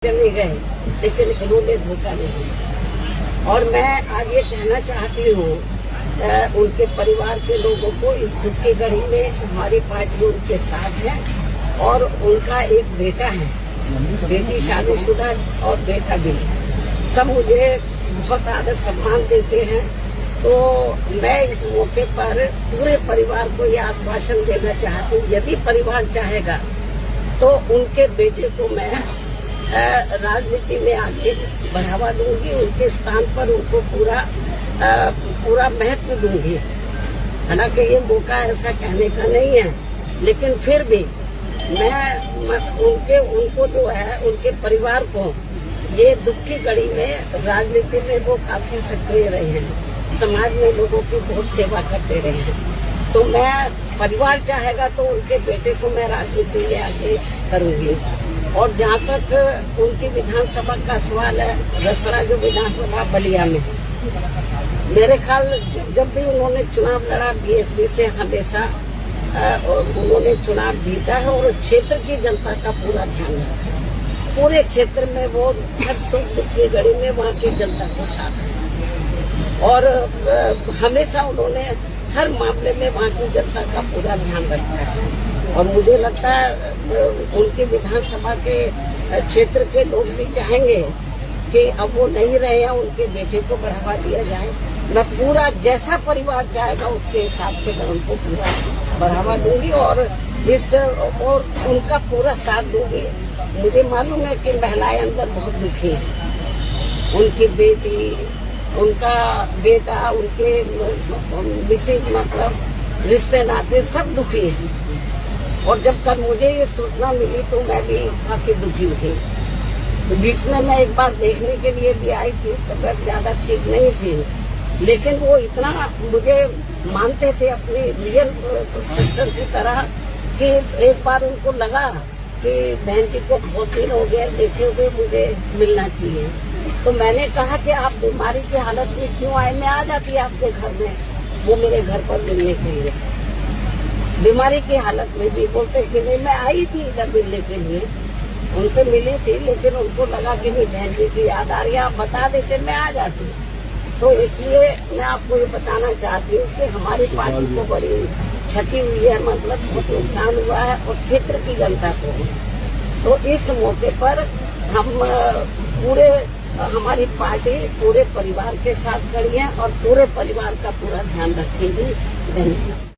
चले गए, लेकिन इन्होंने धोखा नहीं दिया। और मैं आज ये कहना चाहती हूँ उनके परिवार के लोगों को, इस दुख की घड़ी में हमारी पार्टी उनके साथ है और उनका एक बेटा है, बेटी शादीशुदा और बेटा भी। सब मुझे बहुत आदर सम्मान देते हैं। तो मैं इस मौके पर पूरे परिवार को ये आश्वासन देना चाहती हूँ, यदि परिवार चाहेगा तो उनके बेटे को मैं राजनीति में आगे बढ़ावा दूंगी, उनके स्थान पर उनको पूरा महत्व दूंगी। हालांकि ये मौका ऐसा कहने का नहीं है, लेकिन फिर भी मैं उनको जो है, उनके परिवार को ये दुख की घड़ी में राजनीति में वो काफी सक्रिय रहे हैं, समाज में लोगों की बहुत सेवा करते रहे हैं। तो मैं, परिवार चाहेगा तो उनके बेटे को मैं राजनीति में आगे करूंगी। और जहाँ तक उनकी विधानसभा का सवाल है, रसड़ा जो विधानसभा बलिया में, मेरे ख्याल जब भी उन्होंने चुनाव लड़ा बीएसपी से, हमेशा उन्होंने चुनाव जीता है और क्षेत्र की जनता का पूरा ध्यान रखा है। पूरे क्षेत्र में वो हर सुख दुख की घड़ी में वहाँ की जनता के साथ है और हमेशा उन्होंने हर मामले में वहाँ की जनता का पूरा ध्यान रखा है। और मुझे लगता है उनकी विधानसभा के क्षेत्र के लोग भी चाहेंगे कि अब वो नहीं रहे हैं, उनके बेटे को बढ़ावा दिया जाए। मैं पूरा, जैसा परिवार चाहेगा उसके हिसाब से मैं उनको पूरा बढ़ावा दूंगी और उनका पूरा साथ दूंगी। मुझे मालूम है कि महिलाएं अंदर बहुत दुखी हैं, उनकी बेटी, उनका बेटा, उनके विशेष मतलब रिश्ते नाते सब दुखी हैं। और जब कल मुझे ये सूचना मिली तो मैं भी काफी दुखी हुई। तो बीच में मैं एक बार देखने के लिए भी आई थी, तबीयत ज्यादा ठीक नहीं थी, लेकिन वो इतना मुझे मानते थे अपनी रियल सिस्टर की तरह कि एक बार उनको लगा कि बहन जी को बहुत दिन हो गया देखे हुए, मुझे मिलना चाहिए। तो मैंने कहा कि आप बीमारी की हालत में क्यों आए, मैं आ जाती आपके घर में। वो मेरे घर पर मिलने के लिए, बीमारी की हालत में भी बोलते कि नहीं, मैं आई थी इधर मिलने के लिए, उनसे मिली थी, लेकिन उनको लगा कि नहीं बहन जी की याद आ रही है, आप बता देते मैं आ जाती। तो इसलिए मैं आपको ये बताना चाहती हूँ कि हमारी पार्टी को बड़ी क्षति हुई है, मतलब बहुत नुकसान हुआ है और क्षेत्र की जनता को। तो इस मौके पर हम हमारी पार्टी पूरे परिवार के साथ खड़ी है और पूरे परिवार का पूरा ध्यान रखेगी। धन्यवाद।